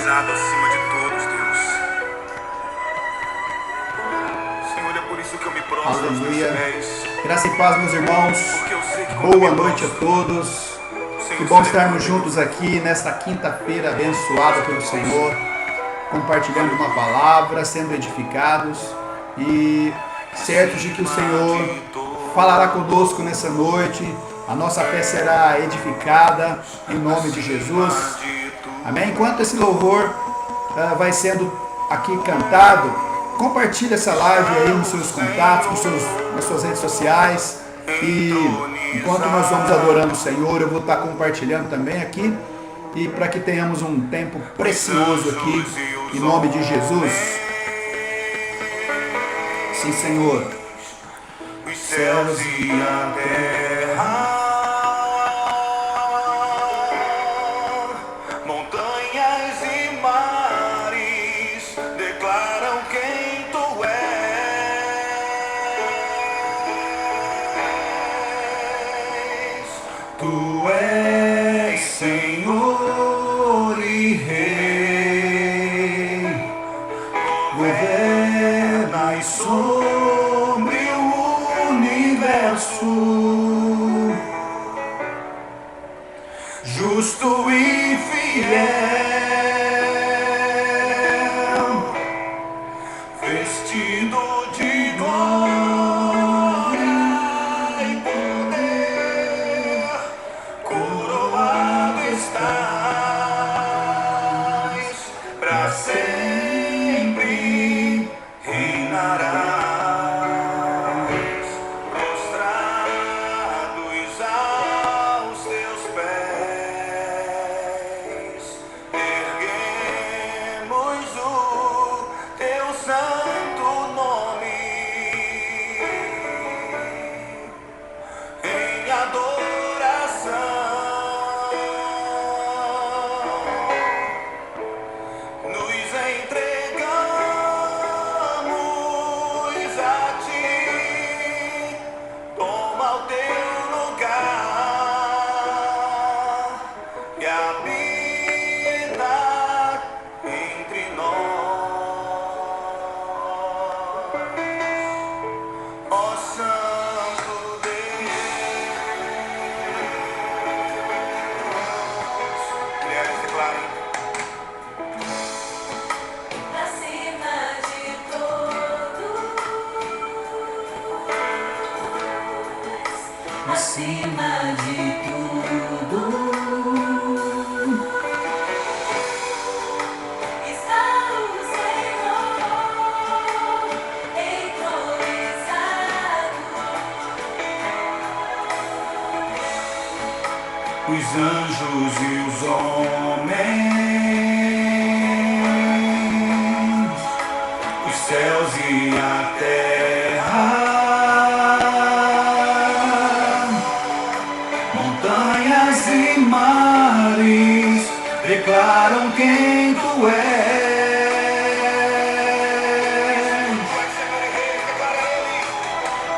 exaltado acima de todos, Deus. Senhor, é por isso que eu me prostro aos teus pés. Graça e paz, meus irmãos. Porque eu sei que quando Boa eu me noite a prostro, todos. Senhor, Que bom serei estarmos comigo. juntos aqui nesta quinta-feira abençoada pelo Senhor, compartilhando uma palavra, sendo edificados e certos de que o Senhor falará conosco nessa noite. A nossa fé será edificada em nome de Jesus. Amém? Enquanto esse louvor vai sendo aqui cantado, compartilhe essa live aí nos seus contatos, nas suas redes sociais. E enquanto nós vamos adorando o Senhor, eu vou estar compartilhando também aqui. E para que tenhamos um tempo precioso aqui, em nome de Jesus. Sim, Senhor. Os céus e a terra, montanhas e mares declaram quem tu és. Tu és Senhor e Rei, governas sobre o universo, justo e fiel, vestido de glória e poder, coroado estás, para sempre reinarás, prostrados aos teus pés, erguemos o teu santo nome em adoração. Nos entregamos a ti, toma o teu lugar e habita entre nós, ó Santo Deus. Mulheres, declarem. Acima de todos, acima de tudo, está o Senhor entronizado. Os anjos e os homens, os céus e a terra, montanhas e mares declaram quem tu és.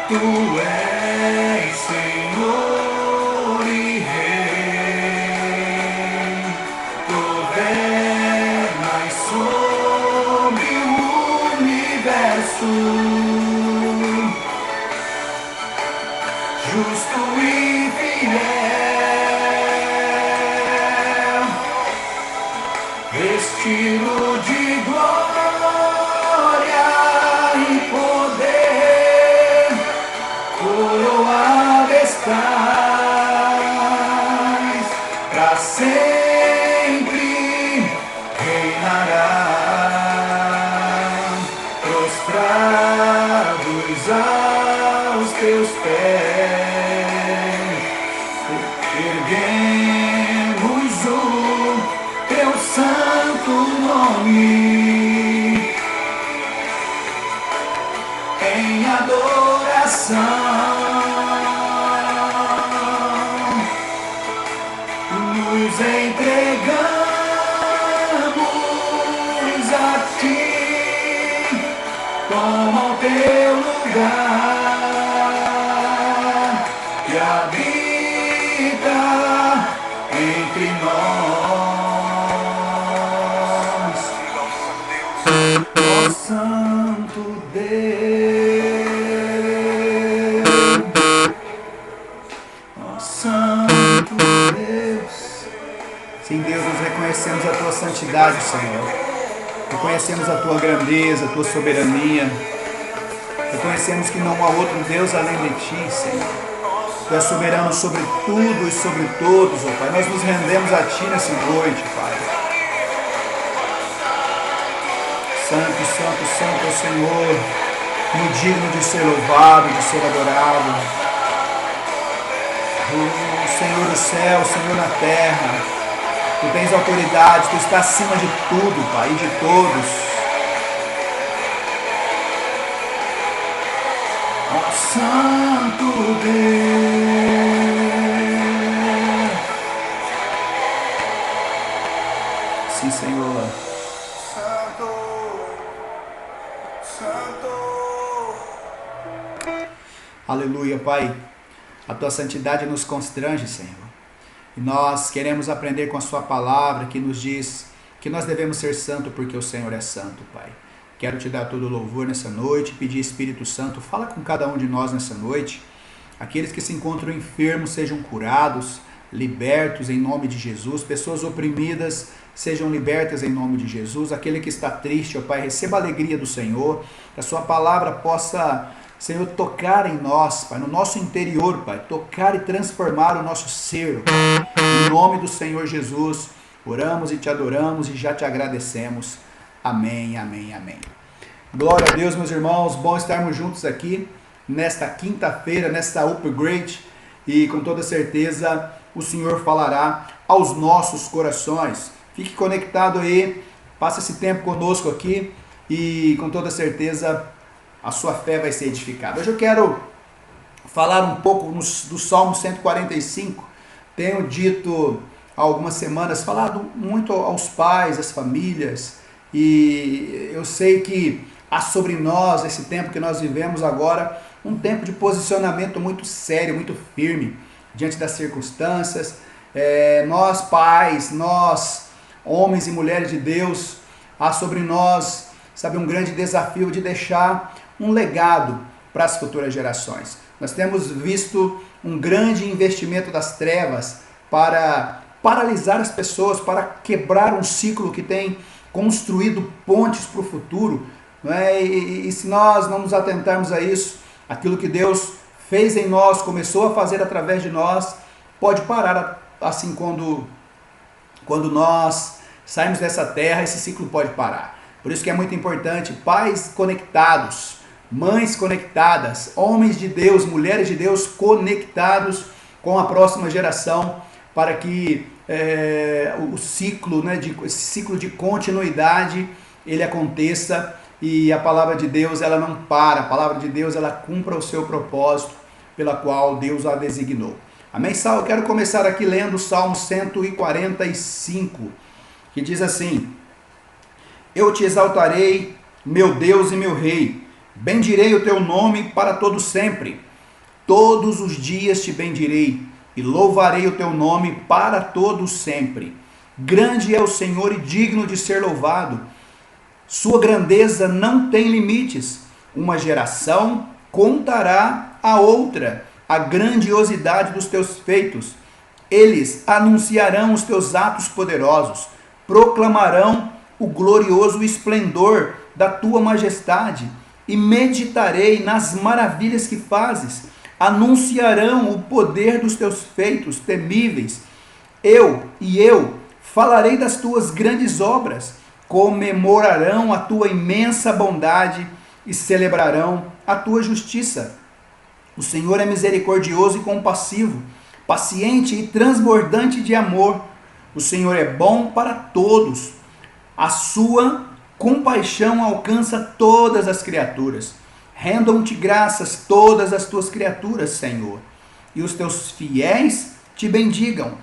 Tu és Senhor e Rei, governas sobre o universo, justo e fiel, vestido de glória e poder, coroado estás, pra sempre reinarás, prostrados aos teus pés, erguemos o teu santo nome em adoração. Nos entregamos a ti, toma o teu lugar e habita entre nós. a tua santidade, Senhor. Reconhecemos a tua grandeza, a tua soberania. Reconhecemos que não há outro Deus além de ti, Senhor. Tu és soberano sobre tudo e sobre todos, ó Pai. Nós nos rendemos a ti nessa noite, Pai. Santo, santo, santo é o Senhor, muito digno de ser louvado, de ser adorado. O Senhor do céu, o Senhor na terra. Tu tens autoridade, Tu estás acima de tudo, Pai, e de todos. Ó Santo Deus. Sim, Senhor. Santo, Santo. Aleluia, Pai. A Tua santidade nos constrange, Senhor. E nós queremos aprender com a Sua palavra que nos diz que nós devemos ser santos porque o Senhor é santo, Pai. Quero Te dar todo o louvor nessa noite, pedir Espírito Santo, fala com cada um de nós nessa noite. Aqueles que se encontram enfermos sejam curados, libertos em nome de Jesus. Pessoas oprimidas sejam libertas em nome de Jesus. Aquele que está triste, ó Pai, receba a alegria do Senhor. Que a Sua palavra possa, Senhor, tocar em nós, Pai, no nosso interior, Pai, tocar e transformar o nosso ser, Pai. Em nome do Senhor Jesus, oramos e Te adoramos e já Te agradecemos. Amém, amém, amém. Glória a Deus, meus irmãos, bom estarmos juntos aqui nesta quinta-feira, nesta Upgrade, e com toda certeza o Senhor falará aos nossos corações. Fique conectado aí, passe esse tempo conosco aqui e com toda certeza a sua fé vai ser edificada. Hoje eu quero falar um pouco do Salmo 145. Tenho dito há algumas semanas, falado muito aos pais, às famílias, e eu sei que há sobre nós, esse tempo que nós vivemos agora, um tempo de posicionamento muito sério, muito firme, diante das circunstâncias. Nós pais, nós homens e mulheres de Deus, há sobre nós, sabe, um grande desafio de deixar um legado para as futuras gerações. Nós temos visto um grande investimento das trevas para paralisar as pessoas, para quebrar um ciclo que tem construído pontes para o futuro, não é? E se nós não nos atentarmos a isso, aquilo que Deus fez em nós, começou a fazer através de nós, pode parar assim quando nós saímos dessa terra, esse ciclo pode parar. Por isso que é muito importante, pais conectados, mães conectadas, homens de Deus, mulheres de Deus conectados com a próxima geração, para que o ciclo, né, esse ciclo de continuidade, ele aconteça e a palavra de Deus ela não para, a palavra de Deus ela cumpra o seu propósito pela qual Deus a designou. Amém? Eu quero começar aqui lendo o Salmo 145, que diz assim: Eu te exaltarei, meu Deus e meu Rei, bendirei o teu nome para todo sempre. Todos os dias te bendirei e louvarei o teu nome para todo sempre. Grande é o Senhor e digno de ser louvado. Sua grandeza não tem limites. Uma geração contará a outra a grandiosidade dos teus feitos. Eles anunciarão os teus atos poderosos, proclamarão o glorioso esplendor da tua majestade e meditarei nas maravilhas que fazes. Anunciarão o poder dos teus feitos temíveis. Eu falarei das tuas grandes obras, comemorarão a tua imensa bondade e celebrarão a tua justiça. O Senhor é misericordioso e compassivo, paciente e transbordante de amor. O Senhor é bom para todos. A sua compaixão alcança todas as criaturas. Rendam-te graças todas as tuas criaturas, Senhor, e os teus fiéis te bendigam.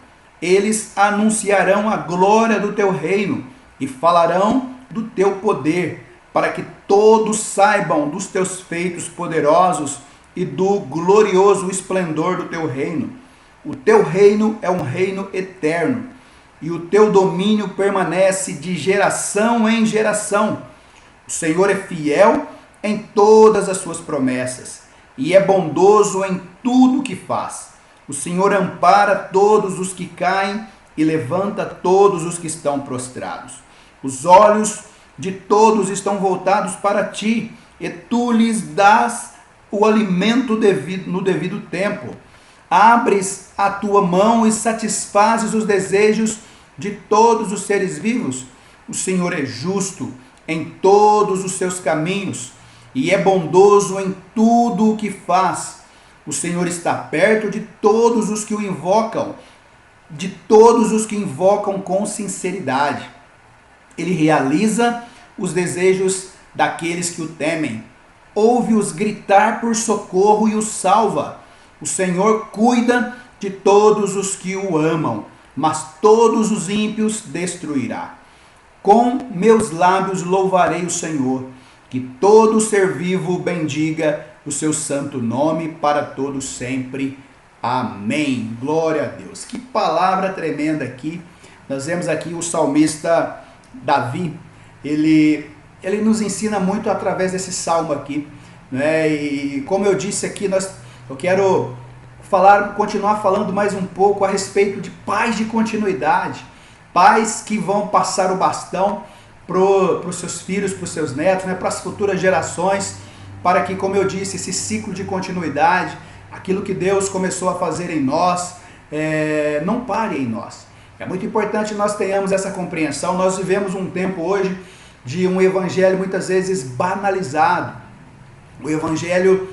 Eles anunciarão a glória do teu reino e falarão do teu poder, para que todos saibam dos teus feitos poderosos e do glorioso esplendor do teu reino. O teu reino é um reino eterno, e o teu domínio permanece de geração em geração. O Senhor é fiel em todas as suas promessas, e é bondoso em tudo o que faz. O Senhor ampara todos os que caem e levanta todos os que estão prostrados. Os olhos de todos estão voltados para ti, e tu lhes dás o alimento no devido tempo. Abres a tua mão e satisfazes os desejos de todos os seres vivos. O Senhor é justo em todos os seus caminhos e é bondoso em tudo o que faz. O Senhor está perto de todos os que o invocam, de todos os que invocam com sinceridade. Ele realiza os desejos daqueles que o temem. Ouve-os gritar por socorro e os salva. O Senhor cuida de todos os que o amam, mas todos os ímpios destruirá. Com meus lábios louvarei o Senhor, que todo ser vivo bendiga o seu santo nome para todos sempre. Amém. Glória a Deus. Que palavra tremenda aqui. Nós vemos aqui o salmista Davi, ele nos ensina muito através desse salmo aqui, né? E como eu disse aqui, eu quero continuar falando mais um pouco a respeito de pais de continuidade, pais que vão passar o bastão para os seus filhos, para os seus netos, né? Para as futuras gerações, para que, como eu disse, esse ciclo de continuidade, aquilo que Deus começou a fazer em nós, não pare em nós. É muito importante que nós tenhamos essa compreensão. Nós vivemos um tempo hoje de um evangelho muitas vezes banalizado. O evangelho,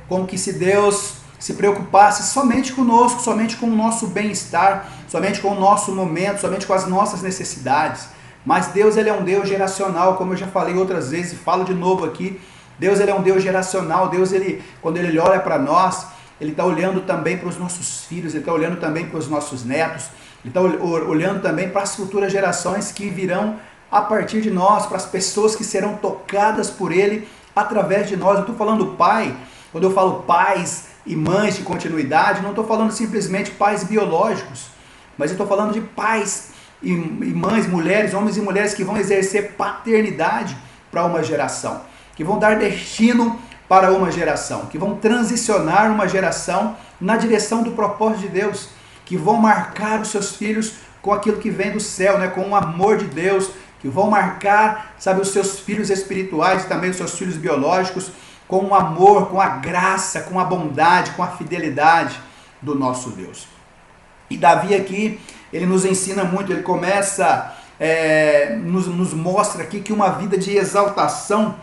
como que se Deus se preocupasse somente conosco, somente com o nosso bem-estar, somente com o nosso momento, somente com as nossas necessidades. Mas Deus, ele é um Deus geracional, como eu já falei outras vezes e falo de novo aqui. Deus, ele é um Deus geracional. Deus, quando ele olha para nós, ele está olhando também para os nossos filhos, ele está olhando também para os nossos netos, ele está olhando também para as futuras gerações que virão a partir de nós, para as pessoas que serão tocadas por ele através de nós. Eu estou falando pai, quando eu falo pais e mães de continuidade, não estou falando simplesmente pais biológicos, mas eu estou falando de pais e mães, mulheres, homens e mulheres que vão exercer paternidade para uma geração, que vão dar destino para uma geração, que vão transicionar uma geração na direção do propósito de Deus, que vão marcar os seus filhos com aquilo que vem do céu, né? Com o amor de Deus, que vão marcar, os seus filhos espirituais e também os seus filhos biológicos com o amor, com a graça, com a bondade, com a fidelidade do nosso Deus. E Davi aqui, ele nos ensina muito, ele começa, nos mostra aqui que uma vida de exaltação,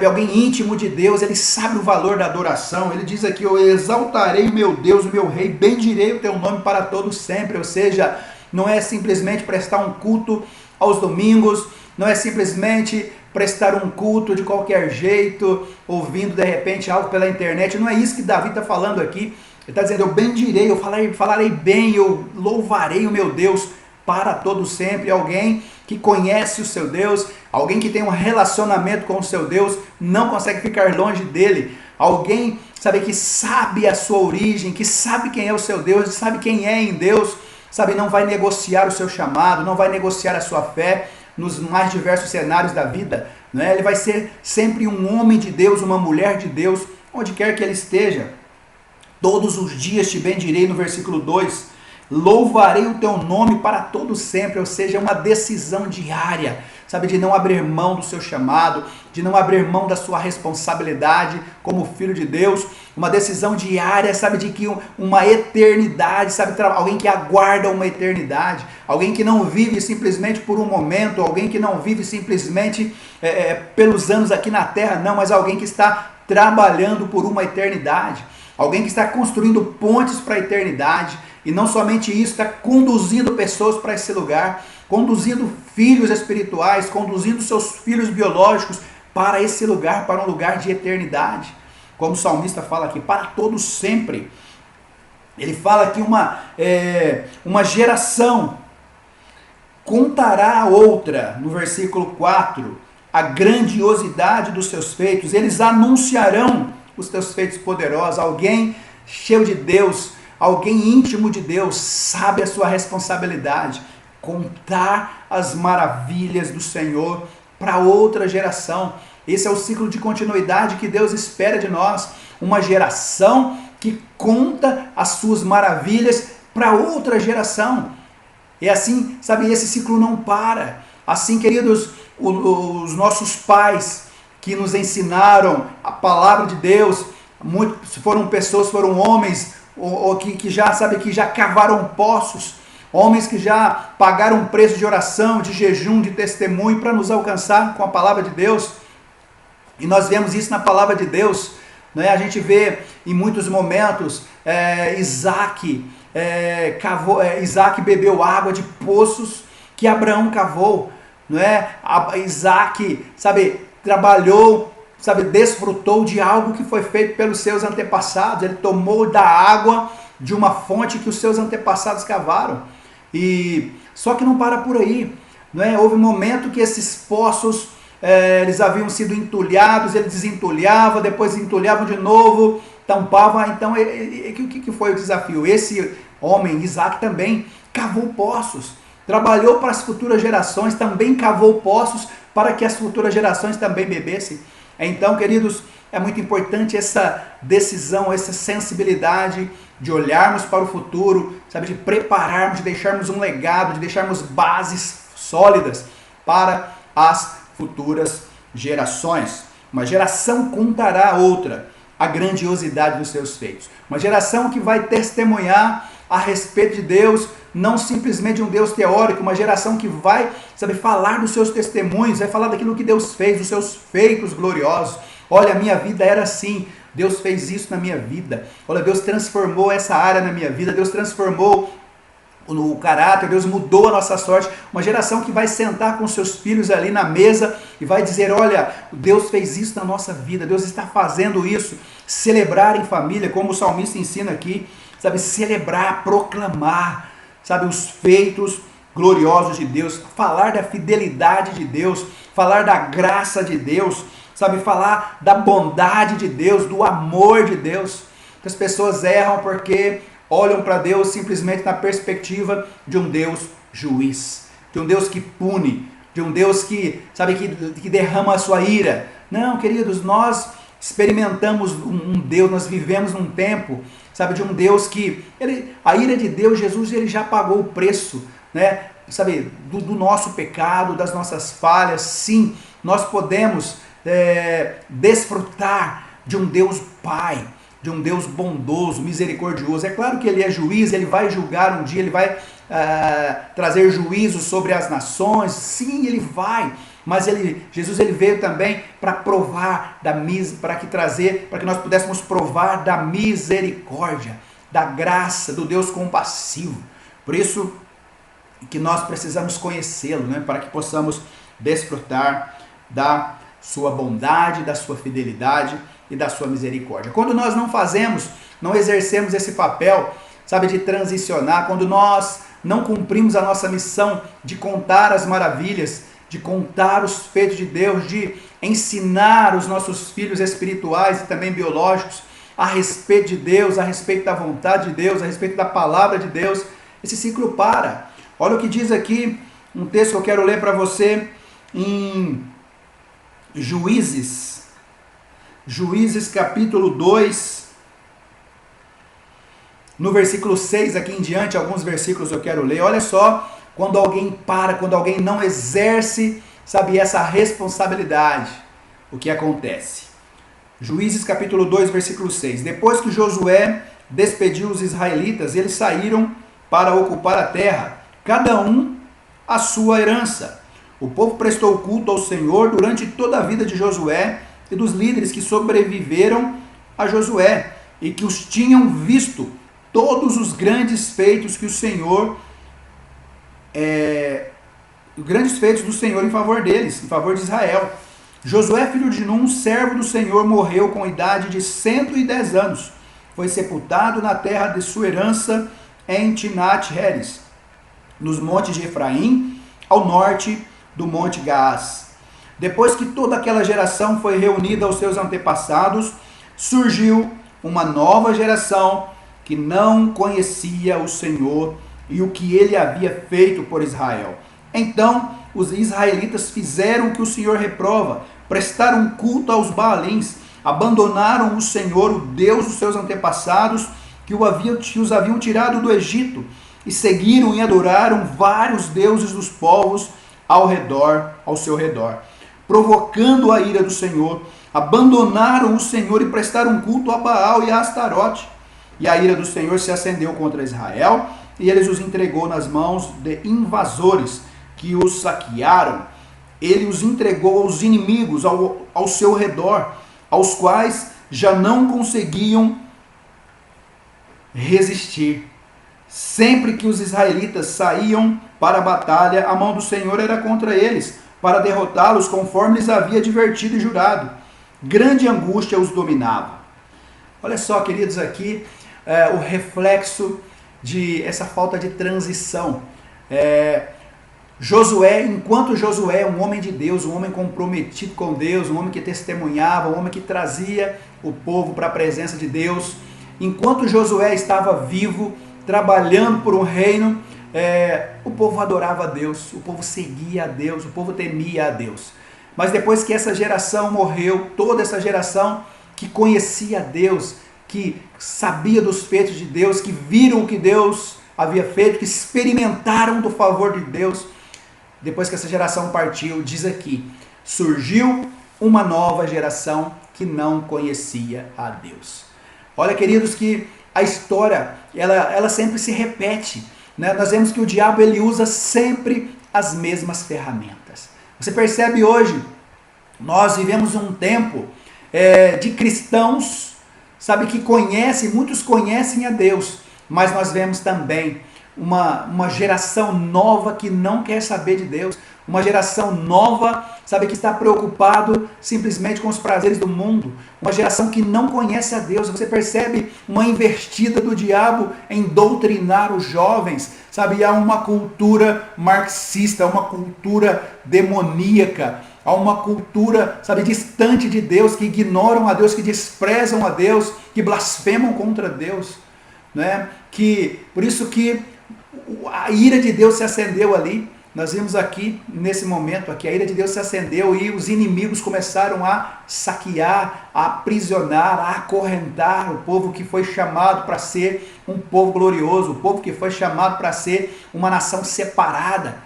alguém íntimo de Deus, ele sabe o valor da adoração. Ele diz aqui: eu exaltarei o meu Deus, o meu rei, bendirei o teu nome para todos sempre. Ou seja, não é simplesmente prestar um culto aos domingos, não é simplesmente prestar um culto de qualquer jeito, ouvindo de repente algo pela internet. Não é isso que Davi está falando aqui. Ele está dizendo: eu bendirei, eu falarei bem, eu louvarei o meu Deus para todo sempre. Alguém que conhece o seu Deus, alguém que tem um relacionamento com o seu Deus, não consegue ficar longe dele. Alguém, que sabe a sua origem, que sabe quem é o seu Deus, sabe quem é em Deus, não vai negociar o seu chamado, não vai negociar a sua fé nos mais diversos cenários da vida, né? Ele vai ser sempre um homem de Deus, uma mulher de Deus, onde quer que ele esteja. Todos os dias te bendirei, no versículo 2. Louvarei o teu nome para todo sempre. Ou seja, é uma decisão diária, de não abrir mão do seu chamado, de não abrir mão da sua responsabilidade como filho de Deus. Uma decisão diária, de que uma eternidade, alguém que aguarda uma eternidade, alguém que não vive simplesmente por um momento, alguém que não vive simplesmente pelos anos aqui na terra, não, mas alguém que está trabalhando por uma eternidade, alguém que está construindo pontes para a eternidade. E não somente isso, está conduzindo pessoas para esse lugar, conduzindo filhos espirituais, conduzindo seus filhos biológicos para esse lugar, para um lugar de eternidade. Como o salmista fala aqui, para todos sempre. Ele fala aqui uma geração contará a outra, no versículo 4, a grandiosidade dos seus feitos. Eles anunciarão os teus feitos poderosos. Alguém cheio de Deus, alguém íntimo de Deus, sabe a sua responsabilidade, contar as maravilhas do Senhor para outra geração. Esse é o ciclo de continuidade que Deus espera de nós, uma geração que conta as suas maravilhas para outra geração. E assim, sabe, esse ciclo não para. Assim, queridos, os nossos pais que nos ensinaram a palavra de Deus, foram pessoas, foram homens ou que já, sabe, que já cavaram poços, homens que já pagaram preço de oração, de jejum, de testemunho para nos alcançar com a palavra de Deus. E nós vemos isso na palavra de Deus, né? A gente vê em muitos momentos Isaac bebeu água de poços que Abraão cavou, não é? Isaac, sabe, trabalhou, sabe, desfrutou de algo que foi feito pelos seus antepassados. Ele tomou da água de uma fonte que os seus antepassados cavaram. E só que não para por aí, não é? Houve um momento que esses poços eles haviam sido entulhados, ele desentulhava, depois entulhavam de novo, tampava. Então, o que foi o desafio? Esse homem, Isaac, também cavou poços, trabalhou para as futuras gerações, também cavou poços para que as futuras gerações também bebessem. Então, queridos, é muito importante essa decisão, essa sensibilidade de olharmos para o futuro, sabe, de prepararmos, de deixarmos um legado, de deixarmos bases sólidas para as futuras gerações. Uma geração contará a outra a grandiosidade dos seus feitos. Uma geração que vai testemunhar a respeito de Deus, não simplesmente um Deus teórico, uma geração que vai, sabe, falar dos seus testemunhos, vai falar daquilo que Deus fez, dos seus feitos gloriosos. Olha, a minha vida era assim, Deus fez isso na minha vida. Olha, Deus transformou essa área na minha vida, Deus transformou o caráter, Deus mudou a nossa sorte. Uma geração que vai sentar com seus filhos ali na mesa e vai dizer, olha, Deus fez isso na nossa vida, Deus está fazendo isso. Celebrar em família, como o salmista ensina aqui, sabe, celebrar, proclamar, sabe, os feitos gloriosos de Deus, falar da fidelidade de Deus, falar da graça de Deus, sabe, falar da bondade de Deus, do amor de Deus. As pessoas erram porque olham para Deus simplesmente na perspectiva de um Deus juiz, de um Deus que pune, de um Deus que, sabe, que derrama a sua ira. Não, queridos, nós experimentamos um Deus, nós vivemos num tempo, sabe, de um Deus que, a ira de Deus, Jesus, ele já pagou o preço, né, sabe, do nosso pecado, das nossas falhas. Sim, nós podemos desfrutar de um Deus Pai, de um Deus bondoso, misericordioso. É claro que Ele é juiz, Ele vai julgar um dia, Ele vai trazer juízo sobre as nações. Sim, Ele vai. Mas Jesus ele veio também para provar para que nós pudéssemos provar da misericórdia, da graça, do Deus compassivo. Por isso que nós precisamos conhecê-lo, né, para que possamos desfrutar da sua bondade, da sua fidelidade e da sua misericórdia. Quando nós não exercemos esse papel, sabe, de transicionar, quando nós não cumprimos a nossa missão de contar as maravilhas, de contar os feitos de Deus, de ensinar os nossos filhos espirituais e também biológicos a respeito de Deus, a respeito da vontade de Deus, a respeito da palavra de Deus, esse ciclo para. Olha o que diz aqui, um texto que eu quero ler para você em Juízes capítulo 2, no versículo 6 aqui em diante, alguns versículos eu quero ler. Olha só, quando alguém para, quando alguém não exerce, sabe, essa responsabilidade, o que acontece? Juízes capítulo 2, versículo 6. Depois que Josué despediu os israelitas, eles saíram para ocupar a terra, cada um a sua herança. O povo prestou culto ao Senhor durante toda a vida de Josué e dos líderes que sobreviveram a Josué e que os tinham visto todos os grandes feitos que o Senhor, grandes feitos do Senhor em favor deles, em favor de Israel. Josué, filho de Num, servo do Senhor, morreu com idade de 110 anos. Foi sepultado na terra de sua herança em Timnat-Heres, nos montes de Efraim, ao norte do Monte Gaás. Depois que toda aquela geração foi reunida aos seus antepassados, surgiu uma nova geração que não conhecia o Senhor e o que ele havia feito por Israel. Então os israelitas fizeram o que o Senhor reprova, prestaram culto aos Baalins, abandonaram o Senhor, o Deus dos seus antepassados, que os haviam tirado do Egito, e seguiram e adoraram vários deuses dos povos ao seu redor, provocando a ira do Senhor. Abandonaram o Senhor e prestaram culto a Baal e a Astarote. E a ira do Senhor se acendeu contra Israel, e ele os entregou nas mãos de invasores, que os saquearam. Ele os entregou aos inimigos ao seu redor, aos quais já não conseguiam resistir. Sempre que os israelitas saíam para a batalha, a mão do Senhor era contra eles, para derrotá-los conforme lhes havia advertido e jurado. Grande angústia os dominava. Olha só, queridos, aqui o reflexo de essa falta de transição. Josué, enquanto Josué, um homem de Deus, um homem comprometido com Deus, um homem que testemunhava, um homem que trazia o povo para a presença de Deus, enquanto Josué estava vivo, trabalhando por um reino, o povo adorava a Deus, o povo seguia a Deus, o povo temia a Deus. Mas depois que essa geração morreu, toda essa geração que conhecia a Deus, que sabia dos feitos de Deus, que viram o que Deus havia feito, que experimentaram do favor de Deus, depois que essa geração partiu, diz aqui, surgiu uma nova geração que não conhecia a Deus. Olha, queridos, que a história, ela sempre se repete, né? Nós vemos que o diabo, ele usa sempre as mesmas ferramentas. Você percebe hoje, nós vivemos um tempo de cristãos, sabe, que conhecem, muitos conhecem a Deus, mas nós vemos também uma geração nova que não quer saber de Deus, uma geração nova, sabe, que está preocupado simplesmente com os prazeres do mundo, uma geração que não conhece a Deus. Você percebe uma investida do diabo em doutrinar os jovens, sabe, há uma cultura marxista, uma cultura demoníaca, há uma cultura, sabe, distante de Deus, que ignoram a Deus, que desprezam a Deus, que blasfemam contra Deus, né? Por isso que a ira de Deus se acendeu ali. Nós vimos aqui, nesse momento, aqui, a ira de Deus se acendeu e os inimigos começaram a saquear, a aprisionar, a acorrentar o povo que foi chamado para ser um povo glorioso, o povo que foi chamado para ser uma nação separada.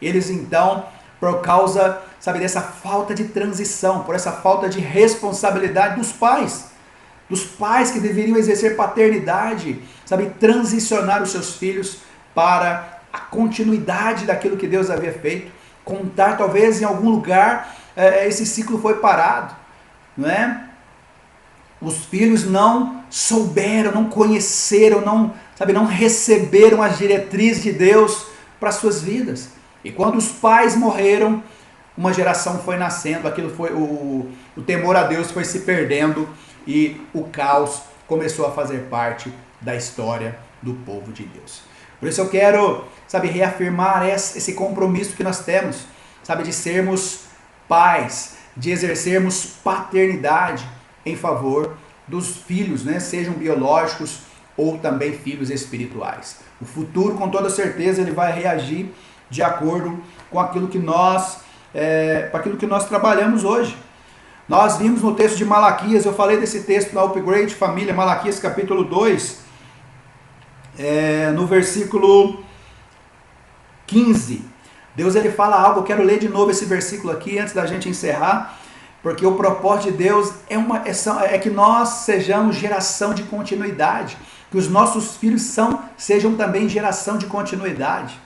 Eles então, por causa, sabe, dessa falta de transição, por essa falta de responsabilidade dos pais que deveriam exercer paternidade, sabe, transicionar os seus filhos para a continuidade daquilo que Deus havia feito, contar, talvez em algum lugar esse ciclo foi parado, não é? Os filhos não souberam, não conheceram, não receberam as diretrizes de Deus para suas vidas. E quando os pais morreram, uma geração foi nascendo, aquilo foi o temor a Deus foi se perdendo e o caos começou a fazer parte da história do povo de Deus. Por isso eu quero, sabe, reafirmar esse compromisso que nós temos, sabe, de sermos pais, de exercermos paternidade em favor dos filhos, né, sejam biológicos ou também filhos espirituais. O futuro, com toda certeza, ele vai reagir de acordo com aquilo que nós trabalhamos hoje. Nós vimos no texto de Malaquias, eu falei desse texto na Upgrade Família, Malaquias capítulo 2, no versículo 15, Deus ele fala algo, eu quero ler de novo esse versículo aqui antes da gente encerrar, porque o propósito de Deus é que nós sejamos geração de continuidade, que os nossos filhos sejam também geração de continuidade.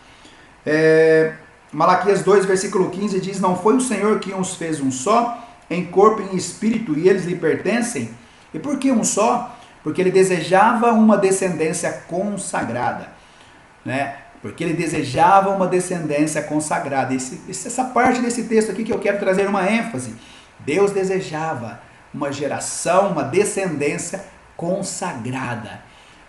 Malaquias 2, versículo 15 diz, não foi o Senhor que os fez um só, em corpo e em espírito, e eles lhe pertencem? E por que um só? Porque ele desejava uma descendência consagrada, né? Porque ele desejava uma descendência consagrada. Essa parte desse texto aqui que eu quero trazer uma ênfase. Deus desejava uma geração, uma descendência consagrada.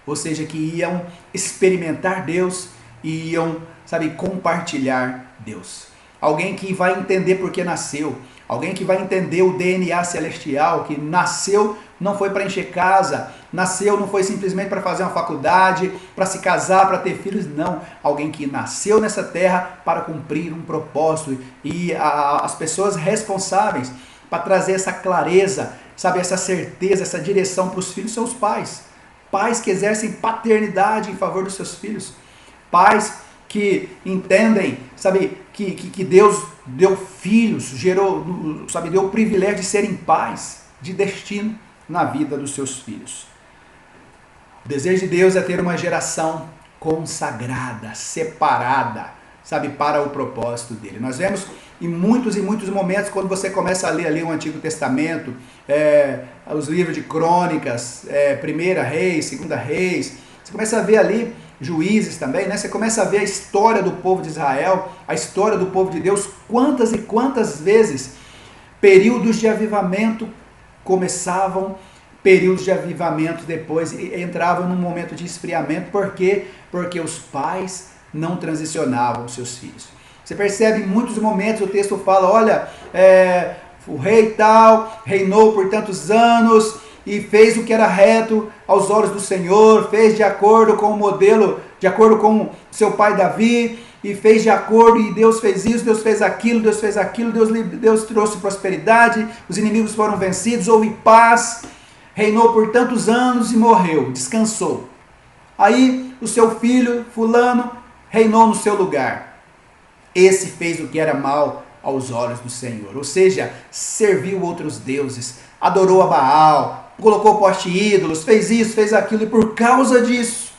Ou seja, que iam experimentar Deus e iam, sabe, compartilhar Deus. Alguém que vai entender por que nasceu. Alguém que vai entender o DNA celestial, que nasceu não foi para encher casa, nasceu não foi simplesmente para fazer uma faculdade, para se casar, para ter filhos, não. Alguém que nasceu nessa terra para cumprir um propósito e as pessoas responsáveis para trazer essa clareza, sabe, essa certeza, essa direção para os filhos são os pais. Pais que exercem paternidade em favor dos seus filhos. Pais que entendem, sabe, que Deus deu filhos, gerou, sabe, deu o privilégio de serem pais de destino na vida dos seus filhos. O desejo de Deus é ter uma geração consagrada, separada, sabe, para o propósito dele. Nós vemos em muitos momentos, quando você começa a ler ali o Antigo Testamento, os livros de Crônicas, 1 Reis, 2 Reis, você começa a ver ali Juízes também, né? Você começa a ver a história do povo de Israel, a história do povo de Deus, quantas e quantas vezes períodos de avivamento começavam, períodos de avivamento depois entravam num momento de esfriamento. Por quê? Porque os pais não transicionavam os seus filhos. Você percebe em muitos momentos o texto fala, olha, o rei tal reinou por tantos anos e fez o que era reto aos olhos do Senhor, fez de acordo com o modelo, de acordo com seu pai Davi, e fez de acordo, e Deus fez isso, Deus fez aquilo, Deus trouxe prosperidade, os inimigos foram vencidos, houve paz, reinou por tantos anos e morreu, descansou. Aí o seu filho, fulano, reinou no seu lugar. Esse fez o que era mal aos olhos do Senhor, ou seja, serviu outros deuses, adorou a Baal, colocou poste ídolos, fez isso, fez aquilo, e por causa disso,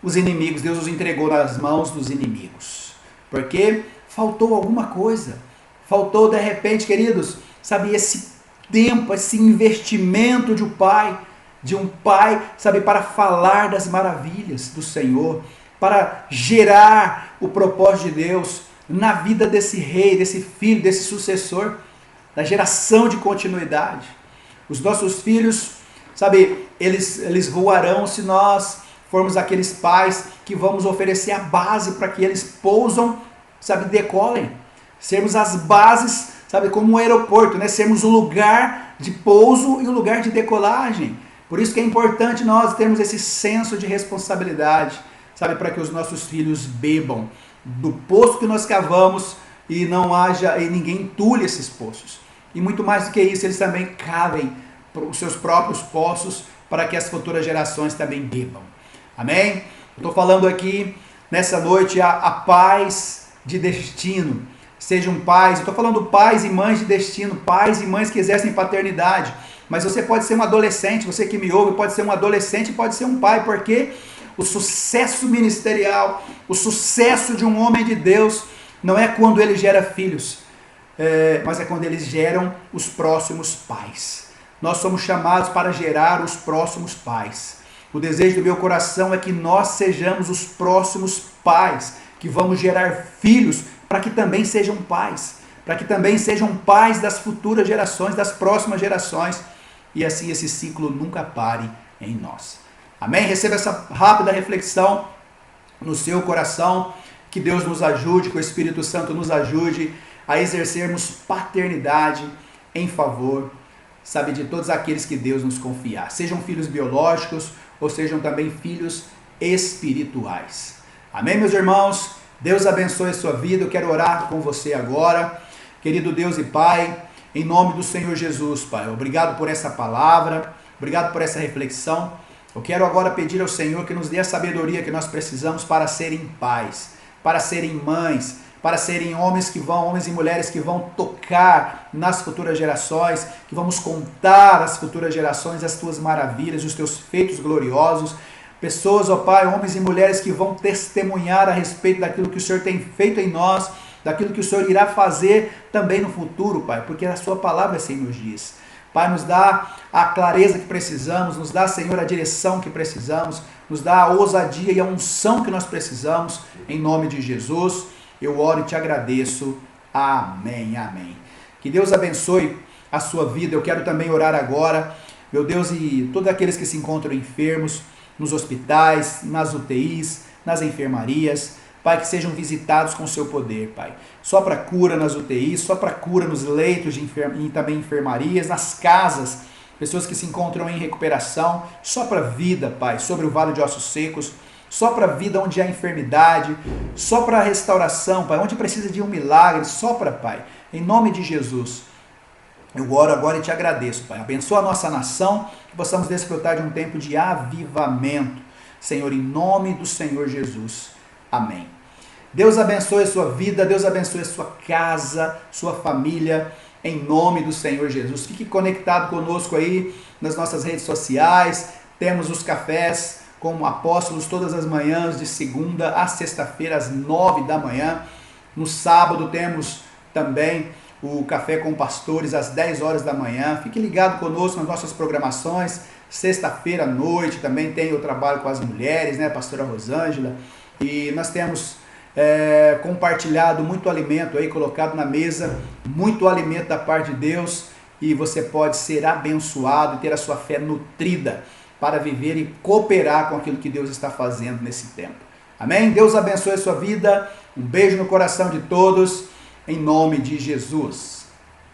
os inimigos, Deus os entregou nas mãos dos inimigos, porque faltou alguma coisa, faltou de repente, queridos, sabe, esse tempo, esse investimento de um pai, sabe, para falar das maravilhas do Senhor, para gerar o propósito de Deus na vida desse rei, desse filho, desse sucessor, da geração de continuidade. Os nossos filhos, sabe, eles voarão se nós formos aqueles pais que vamos oferecer a base para que eles pousam, sabe, decolem. Sermos as bases, sabe, como um aeroporto, né? Sermos o lugar de pouso e o lugar de decolagem. Por isso que é importante nós termos esse senso de responsabilidade, sabe, para que os nossos filhos bebam do poço que nós cavamos e não haja, e ninguém entulhe esses poços. E muito mais do que isso, eles também cavem os seus próprios poços para que as futuras gerações também bebam. Amém? Eu estou falando aqui nessa noite a pais de destino. Sejam pais, eu estou falando pais e mães de destino, pais e mães que exercem paternidade. Mas você pode ser um adolescente, você que me ouve pode ser um adolescente, pode ser um pai, porque o sucesso ministerial, o sucesso de um homem de Deus não é quando ele gera filhos, mas é quando eles geram os próximos pais. Nós somos chamados para gerar os próximos pais. O desejo do meu coração é que nós sejamos os próximos pais, que vamos gerar filhos para que também sejam pais, para que também sejam pais das futuras gerações, das próximas gerações, e assim esse ciclo nunca pare em nós. Amém? Receba essa rápida reflexão no seu coração, que Deus nos ajude, que o Espírito Santo nos ajude a exercermos paternidade em favor, sabe, de todos aqueles que Deus nos confiar. Sejam filhos biológicos ou sejam também filhos espirituais. Amém, meus irmãos? Deus abençoe a sua vida. Eu quero orar com você agora. Querido Deus e Pai, em nome do Senhor Jesus, Pai, obrigado por essa palavra, obrigado por essa reflexão. Eu quero agora pedir ao Senhor que nos dê a sabedoria que nós precisamos para serem pais, para serem mães, para serem homens e mulheres que vão tocar nas futuras gerações, que vamos contar às futuras gerações as tuas maravilhas, os teus feitos gloriosos. Pessoas, ó Pai, homens e mulheres que vão testemunhar a respeito daquilo que o Senhor tem feito em nós, daquilo que o Senhor irá fazer também no futuro, Pai, porque a sua palavra assim nos diz. Pai, nos dá a clareza que precisamos, nos dá, Senhor, a direção que precisamos, nos dá a ousadia e a unção que nós precisamos, em nome de Jesus. Eu oro e te agradeço. Amém, amém. Que Deus abençoe a sua vida. Eu quero também orar agora, meu Deus, e todos aqueles que se encontram enfermos, nos hospitais, nas UTIs, nas enfermarias, Pai, que sejam visitados com o seu poder, Pai. Só para cura nas UTIs, só para cura nos leitos e também enfermarias, nas casas, pessoas que se encontram em recuperação, só para vida, Pai, sobre o vale de ossos secos, só para vida onde há enfermidade, só para restauração, Pai, onde precisa de um milagre, só para, Pai, em nome de Jesus. Eu oro agora e te agradeço, Pai. Abençoa a nossa nação, que possamos desfrutar de um tempo de avivamento. Senhor, em nome do Senhor Jesus. Amém. Deus abençoe a sua vida, Deus abençoe a sua casa, sua família, em nome do Senhor Jesus. Fique conectado conosco aí nas nossas redes sociais. Temos os cafés com apóstolos todas as manhãs, de segunda a sexta-feira, às 9 da manhã. No sábado temos também o Café com Pastores, às 10 horas da manhã. Fique ligado conosco nas nossas programações. Sexta-feira à noite também tem o trabalho com as mulheres, né, pastora Rosângela. E nós temos compartilhado muito alimento aí, colocado na mesa, muito alimento da parte de Deus. E você pode ser abençoado e ter a sua fé nutrida para viver e cooperar com aquilo que Deus está fazendo nesse tempo. Amém? Deus abençoe a sua vida. Um beijo no coração de todos, em nome de Jesus.